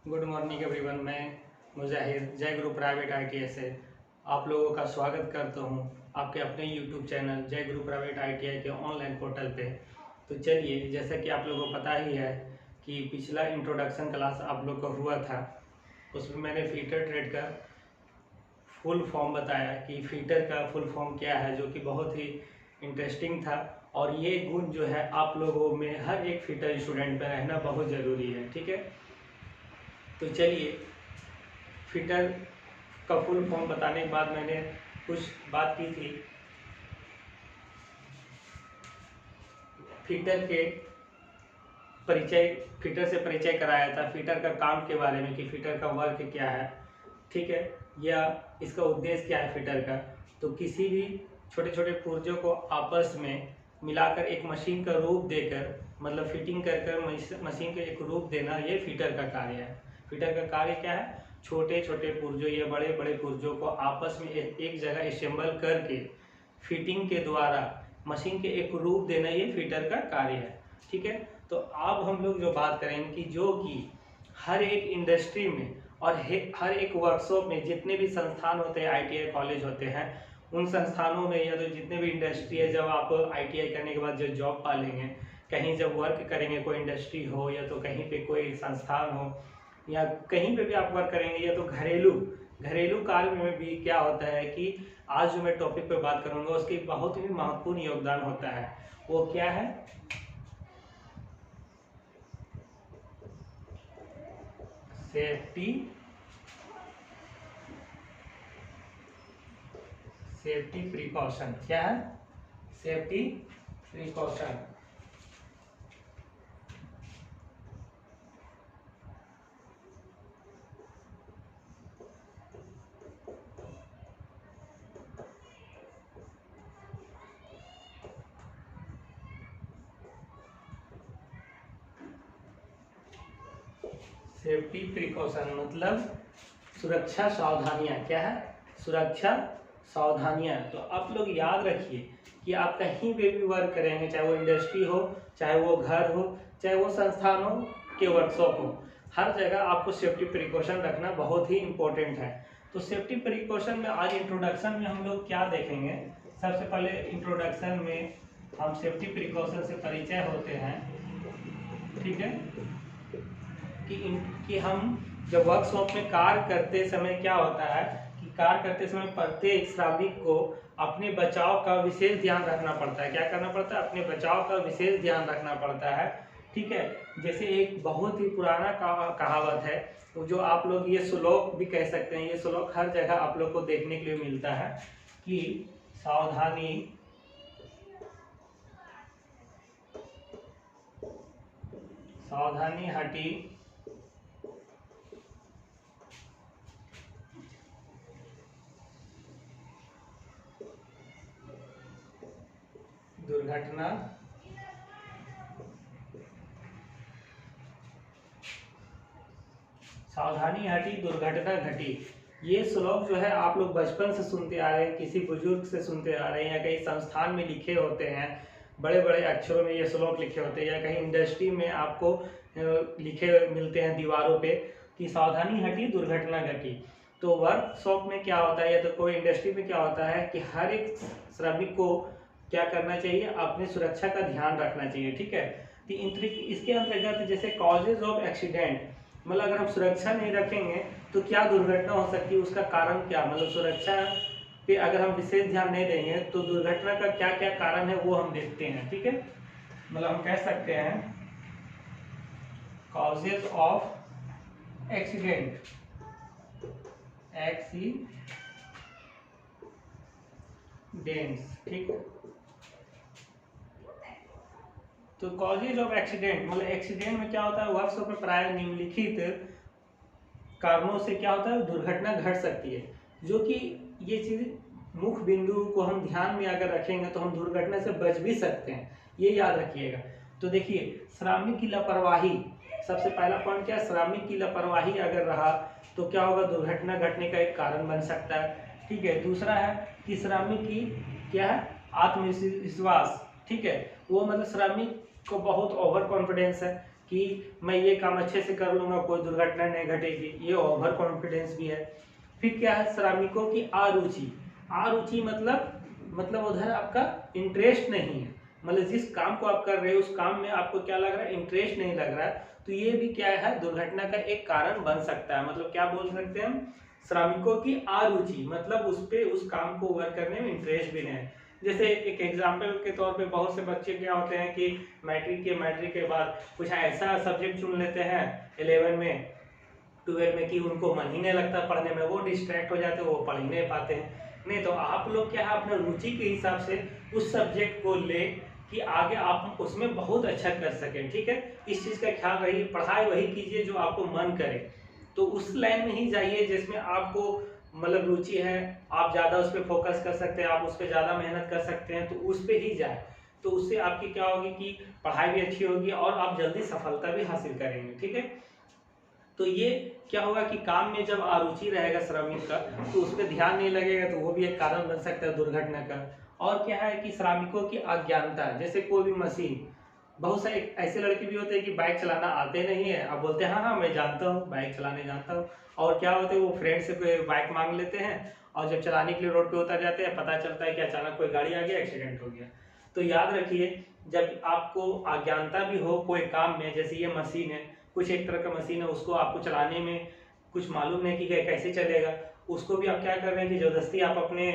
Good morning everyone. मैं मुजाहिर जय गुरु private ITI से आप लोगों का स्वागत करता हूं आपके अपने यूट्यूब चैनल जय गुरु प्राइवेट ITI के ऑनलाइन पोर्टल पे। तो चलिए, जैसा कि आप लोगों को पता ही है कि पिछला इंट्रोडक्शन क्लास आप लोग को हुआ था, उसमें मैंने फीटर ट्रेड का फुल फॉर्म बताया कि फीटर का फुल फॉर्म क्या है, जो कि बहुत ही इंटरेस्टिंग था। और ये गुण जो है आप लोगों में हर एक फीटर स्टूडेंट में रहना बहुत ज़रूरी है, ठीक है। तो चलिए, फिटर का फुल फॉर्म बताने के बाद मैंने कुछ बात की थी फिटर के फिटर से परिचय कराया था, फिटर का काम के बारे में कि फिटर का वर्क क्या है, ठीक है, या इसका उद्देश्य क्या है फिटर का। तो किसी भी छोटे छोटे पुर्जों को आपस में मिलाकर एक मशीन का रूप देकर, मतलब फिटिंग कर कर मशीन का एक रूप देना, ये फिटर का कार्य है। फिटर का कार्य क्या है? छोटे छोटे पुर्जों या बड़े बड़े पुर्जों को आपस में एक जगह असेंबल करके फिटिंग के द्वारा मशीन के एक रूप देना, ये फिटर का कार्य है, ठीक है। तो अब हम लोग जो बात करेंगे कि जो कि हर एक इंडस्ट्री में और हर एक वर्कशॉप में जितने भी संस्थान होते हैं, ITI कॉलेज होते हैं, उन संस्थानों में या तो जितने भी इंडस्ट्री है, जब आप ITI करने के बाद जो जॉब पालेंगे, कहीं जब वर्क करेंगे, कोई इंडस्ट्री हो या तो कहीं पे कोई संस्थान हो या कहीं पे भी आप वर्क करेंगे, या तो घरेलू कार्य में भी क्या होता है कि आज जो मैं टॉपिक पे बात करूंगा उसके बहुत ही महत्वपूर्ण योगदान होता है। वो क्या है? Safety precaution. क्या है? Safety precaution. सेफ्टी प्रिकॉशन मतलब सुरक्षा सावधानियां। क्या है? सुरक्षा सावधानियां। तो आप लोग याद रखिए कि आप कहीं पे भी वर्क करेंगे, चाहे वो इंडस्ट्री हो, चाहे वो घर हो, चाहे वो संस्थान हो के वर्कशॉप हो, हर जगह आपको सेफ्टी प्रिकॉशन रखना बहुत ही इम्पोर्टेंट है। तो सेफ्टी प्रिकॉशन में आज इंट्रोडक्शन में हम लोग क्या देखेंगे? सबसे पहले इंट्रोडक्शन में हम सेफ्टी प्रिकॉशन से परिचय होते हैं, ठीक है। कि हम जब वर्कशॉप में कार्य करते समय क्या होता है कि कार्य करते समय प्रत्येक श्रमिक को अपने बचाव का विशेष ध्यान रखना पड़ता है। क्या करना पड़ता है? अपने बचाव का विशेष ध्यान रखना पड़ता है, ठीक है। जैसे एक बहुत ही पुराना कहावत है, जो आप लोग ये श्लोक भी कह सकते हैं, ये श्लोक हर जगह आप लोग को देखने के लिए मिलता है कि सावधानी सावधानी हटी दुर्घटना सावधानी हटी दुर्घटना घटी। ये श्लोक जो है आप लोग बचपन से सुनते आ रहे हैं, किसी बुजुर्ग से सुनते आ रहे हैं, या कहीं संस्थान में लिखे होते हैं, बड़े बड़े अक्षरों में ये श्लोक लिखे होते हैं, या कहीं इंडस्ट्री में आपको लिखे मिलते हैं दीवारों पे कि सावधानी हटी दुर्घटना घटी। तो वर्कशॉप में क्या होता है या तो कोई इंडस्ट्री में क्या होता है कि हर एक श्रमिक को क्या करना चाहिए? अपनी सुरक्षा का ध्यान रखना चाहिए, ठीक है। तो इसके अंतर्गत जैसे कॉजेज ऑफ एक्सीडेंट, मतलब अगर हम सुरक्षा नहीं रखेंगे तो क्या दुर्घटना हो सकती है, उसका कारण क्या, मतलब सुरक्षा पे अगर हम विशेष ध्यान नहीं देंगे तो दुर्घटना का क्या क्या कारण है वो हम देखते हैं, ठीक है। मतलब हम कह सकते हैं कॉजेज ऑफ एक्सीडेंट्स, ठीक। तो कॉजेज ऑफ एक्सीडेंट मतलब एक्सीडेंट में क्या होता है? वर्कशॉप में प्राय निम्नलिखित कारणों से क्या होता है? दुर्घटना घट सकती है। जो कि ये चीज मुख्य बिंदु को हम ध्यान में अगर रखेंगे तो हम दुर्घटना से बच भी सकते हैं, ये याद रखिएगा। तो देखिए, श्रमिक की लापरवाही, सबसे पहला पॉइंट क्या है? श्रमिक की लापरवाही अगर रहा तो क्या होगा? दुर्घटना घटने का एक कारण बन सकता है, ठीक है। दूसरा है कि श्रमिक की क्या है? आत्मविश्वास, ठीक है। वो मतलब श्रमिक को बहुत ओवर कॉन्फिडेंस है कि कि मैं ये काम अच्छे से कर लूँगा, कोई दुर्घटना नहीं घटेगी, ये ओवर कॉन्फिडेंस भी है। फिर क्या है, श्रमिकों की अरुचि। अरुचि मतलब उधर आपका इंटरेस्ट नहीं है, मतलब जिस काम को आप कर रहे हो उस काम में आपको क्या लग रहा है, इंटरेस्ट नहीं लग रहा है, तो ये भी क्या है, दुर्घटना का एक कारण बन सकता है। मतलब क्या बोल सकते हैं हम, श्रमिकों की अरुचि, मतलब उस काम को वर्क करने में इंटरेस्ट भी नहीं है। जैसे एक एग्जाम्पल के तौर पे बहुत से बच्चे क्या होते हैं कि मैट्रिक के बाद कुछ ऐसा सब्जेक्ट चुन लेते हैं 11 में 12 में कि उनको मन ही नहीं लगता पढ़ने में, वो डिस्ट्रैक्ट हो जाते हैं, वो पढ़ ही नहीं पाते हैं। नहीं तो आप लोग क्या है, अपने रुचि के हिसाब से उस सब्जेक्ट को ले कि आगे आप उसमें बहुत अच्छा कर सकें, ठीक है। इस चीज़ का ख्याल रखिए, पढ़ाई वही कीजिए जो आपको मन करे, तो उस लाइन में ही जाइए जिसमें आपको मतलब रुचि है, आप ज़्यादा उस पर फोकस कर सकते हैं, आप उस पर ज़्यादा मेहनत कर सकते हैं, तो उस पर ही जाए। तो उससे आपकी क्या होगी कि पढ़ाई भी अच्छी होगी और आप जल्दी सफलता भी हासिल करेंगे, ठीक है। तो ये क्या होगा कि काम में जब अरुचि रहेगा श्रमिक का, तो उस पर ध्यान नहीं लगेगा, तो वो भी एक कारण बन सकता है दुर्घटना का। और क्या है कि श्रमिकों की अज्ञानता, जैसे कोई भी मशीन, बहुत सारे ऐसे लड़के भी होते हैं कि बाइक चलाना आते नहीं है, अब बोलते हैं हाँ हाँ मैं जानता हूँ, बाइक चलाने जानता हूँ, और क्या होते हैं वो फ्रेंड से कोई बाइक मांग लेते हैं, और जब चलाने के लिए रोड पे उतर जाते हैं, पता चलता है कि अचानक कोई गाड़ी आ गया, एक्सीडेंट हो गया। तो याद रखिए, जब आपको अज्ञानता भी हो कोई काम में, जैसे ये मशीन है, कुछ एक तरह का मशीन है, उसको आपको चलाने में कुछ मालूम नहीं कि कैसे चलेगा, उसको भी आप क्या कर रहे हैं कि जबरदस्ती आप अपने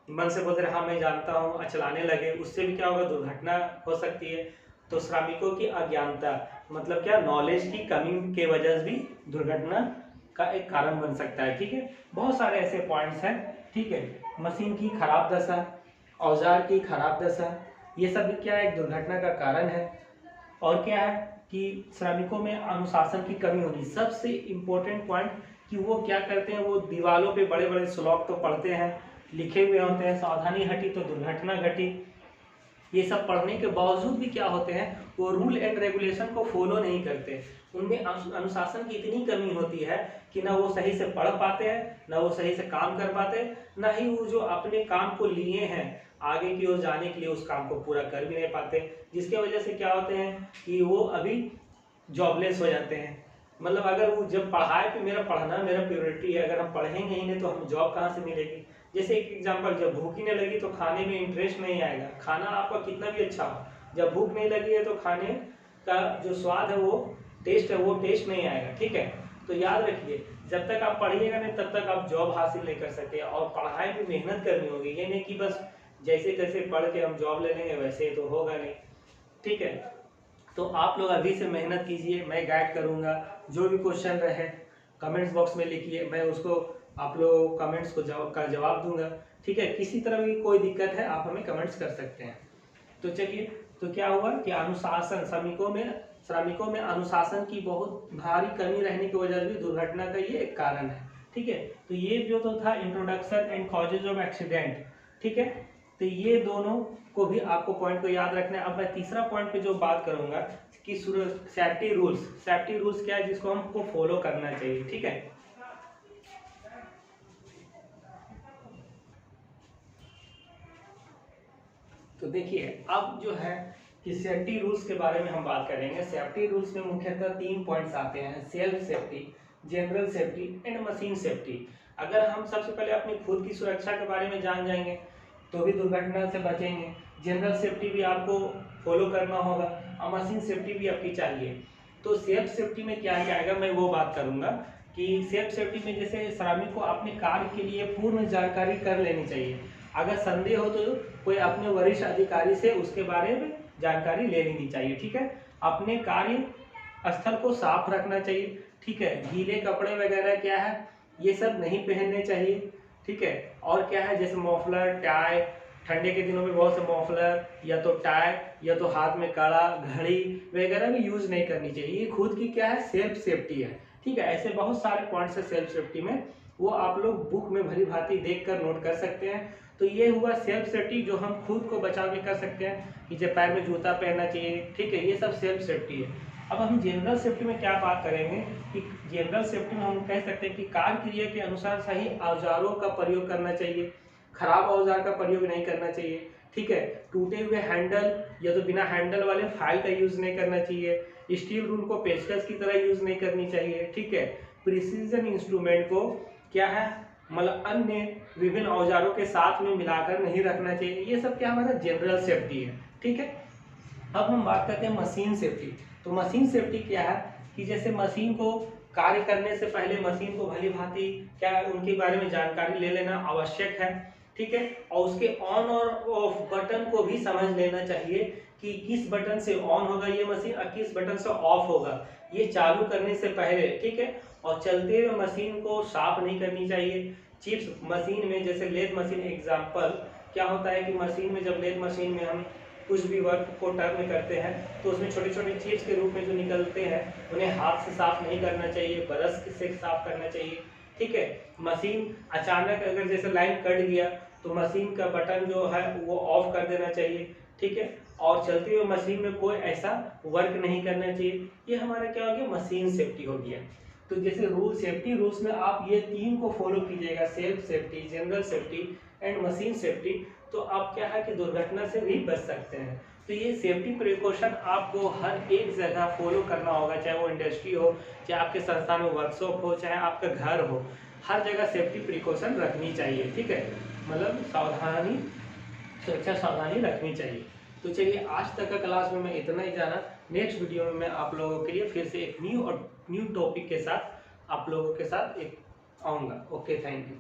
मन से बोल रहे हाँ मैं जानता हूँ और चलाने लगे, उससे भी क्या होगा, दुर्घटना हो सकती है। तो श्रमिकों की अज्ञानता मतलब क्या, नॉलेज की कमी के वजह से भी दुर्घटना का एक कारण बन सकता है, ठीक है। बहुत सारे ऐसे पॉइंट्स हैं, ठीक है। मशीन की खराब दशा, औजार की खराब दशा, ये सब भी क्या है, एक दुर्घटना का कारण है। और क्या है कि श्रमिकों में अनुशासन की कमी होगी, सबसे इम्पोर्टेंट पॉइंट कि वो क्या करते हैं, वो दीवारों पे बड़े बड़े श्लोक तो पढ़ते हैं, लिखे हुए होते हैं, सावधानी हटी तो दुर्घटना घटी, ये सब पढ़ने के बावजूद भी क्या होते हैं, वो रूल एंड रेगुलेशन को फॉलो नहीं करते। उनमें अनुशासन की इतनी कमी होती है कि ना वो सही से पढ़ पाते हैं, ना वो सही से काम कर पाते, ना ही वो जो अपने काम को लिए हैं आगे की ओर जाने के लिए उस काम को पूरा कर भी नहीं पाते, जिसके वजह से क्या होते हैं कि वो अभी जॉबलेस हो जाते हैं। मतलब अगर वो जब पढ़ाई पे मेरा प्रायोरिटी है, अगर हम पढ़ेंगे ही नहीं तो हमें जॉब कहाँ से मिलेगी। जैसे एक एग्जांपल, जब भूख ही नहीं लगी तो खाने में इंटरेस्ट नहीं आएगा, खाना आपका कितना भी अच्छा हो, जब भूख नहीं लगी है तो खाने का जो स्वाद है, वो टेस्ट नहीं आएगा, ठीक है। तो याद रखिए, जब तक आप पढ़िएगा नहीं तब तक आप जॉब हासिल नहीं कर सकते, और पढ़ाई में मेहनत करनी होगी, ये नहीं कि बस जैसे तैसे पढ़ के हम जॉब ले लेंगे, वैसे तो होगा नहीं, ठीक है। तो आप लोग अभी से मेहनत कीजिए, मैं गाइड करूँगा, जो भी क्वेश्चन रहे कमेंट्स बॉक्स में लिखिए, मैं उसको आप लोग कमेंट्स को जवाब दूंगा, ठीक है। किसी तरह की कोई दिक्कत है आप हमें कमेंट्स कर सकते हैं। तो चलिए, तो क्या हुआ कि अनुशासन, श्रमिकों में अनुशासन की बहुत भारी कमी रहने की वजह से भी दुर्घटना का ये एक कारण है, ठीक है। तो ये जो तो था introduction and causes of accident, ठीक है। तो ये दोनों को भी आपको पॉइंट को याद रखना है। अब मैं तीसरा पॉइंट पे जो बात करूंगा कि सेफ्टी रूल्स क्या है जिसको हमको फॉलो करना चाहिए, ठीक है। तो देखिए, अब जो है कि सेफ्टी रूल्स के बारे में हम बात करेंगे। सेफ्टी रूल्स में मुख्यतः 3 पॉइंट्स आते हैं, self safety, general safety and machine safety. अगर हम सबसे पहले अपनी खुद की सुरक्षा के बारे में जान जाएंगे तो भी दुर्घटना से बचेंगे, जनरल सेफ्टी भी आपको फॉलो करना होगा और मशीन सेफ्टी भी आपकी चाहिए। तो सेल्फ सेफ्टी में क्या क्या आएगा, मैं वो बात करूंगा कि सेल्फ सेफ्टी में जैसे श्रमिक को अपने कार्य के लिए पूर्ण जानकारी कर लेनी चाहिए। अगर संदेह हो तो कोई अपने वरिष्ठ अधिकारी से उसके बारे में जानकारी ले लेनी चाहिए, ठीक है। अपने कार्य स्थल को साफ रखना चाहिए, ठीक है। गीले कपड़े वगैरह क्या है, ये सब नहीं पहनने चाहिए, ठीक है। और क्या है, जैसे मफलर, टाई, ठंडे के दिनों में बहुत से मफलर या तो टाई या तो हाथ में कड़ा, घड़ी वगैरह भी यूज नहीं करनी चाहिए। ये खुद की क्या है, सेल्फ सेफ्टी है, ठीक है। ऐसे बहुत सारे पॉइंट्स है सेल्फ सेफ्टी में, वो आप लोग बुक में भली भांति देखकर नोट कर सकते हैं। तो ये हुआ सेल्फ सेफ्टी जो हम खुद को बचा के कर सकते हैं, कि जब पैर में जूता पहनना चाहिए, ठीक है। ये सब सेल्फ सेफ्टी है। अब हम जनरल सेफ्टी में क्या बात करेंगे कि जनरल सेफ्टी में हम कह सकते हैं कि कार्य क्रिया के अनुसार सही औजारों का प्रयोग करना चाहिए, खराब औजार का प्रयोग नहीं करना चाहिए, ठीक है। टूटे हुए हैंडल या तो बिना हैंडल वाले फाइल का यूज नहीं करना चाहिए, स्टील रूल को पेचकस की तरह यूज नहीं करनी चाहिए, ठीक है। प्रिसीजन इंस्ट्रूमेंट को क्या है, मतलब अन्य विभिन्न औजारों के साथ में मिलाकर नहीं रखना चाहिए। ये सब क्या हमारा जनरल सेफ्टी है, ठीक है। अब हम बात करते हैं मशीन सेफ्टी। तो मशीन सेफ्टी क्या है कि जैसे मशीन को कार्य करने से पहले मशीन को भली भांति क्या उनके बारे में जानकारी ले लेना आवश्यक है, ठीक है। और उसके ऑन और ऑफ बटन को भी समझ लेना चाहिए कि किस बटन से ऑन होगा ये मशीन और किस बटन से ऑफ होगा, ये चालू करने से पहले, ठीक है। और चलते हुए मशीन को साफ नहीं करनी चाहिए। चिप्स मशीन में, जैसे लेथ मशीन एग्जांपल, क्या होता है कि मशीन में जब लेथ मशीन में हम कुछ भी वर्क को टर्न करते हैं तो उसमें छोटे छोटे चिप्स के रूप में जो निकलते हैं उन्हें हाथ से साफ नहीं करना चाहिए, ब्रश से साफ करना चाहिए, ठीक है। मशीन अचानक अगर जैसे लाइन कट गया तो मशीन का बटन जो है वो ऑफ कर देना चाहिए, ठीक है। और चलते हुए मशीन में कोई ऐसा वर्क नहीं करना चाहिए। ये हमारा क्या हो गया, मशीन सेफ्टी हो गया। तो जैसे रूल, सेफ्टी रूल्स में आप ये 3 को फॉलो कीजिएगा, self safety, general safety and machine safety, तो आप क्या है कि दुर्घटना से भी बच सकते हैं। तो ये सेफ्टी प्रिकॉशन आपको हर एक जगह फॉलो करना होगा, चाहे वो इंडस्ट्री हो, चाहे आपके संस्थान में वर्कशॉप हो, चाहे आपका घर हो, हर जगह सेफ्टी प्रिकॉशन रखनी चाहिए, ठीक है। मतलब सावधानी, सुरक्षा सावधानी रखनी चाहिए। तो चलिए आज तक का क्लास में मैं इतना ही जाना। नेक्स्ट वीडियो में मैं आप लोगों के लिए फिर से एक न्यू टॉपिक के साथ आप लोगों के साथ एक आऊँगा। Okay, thank you.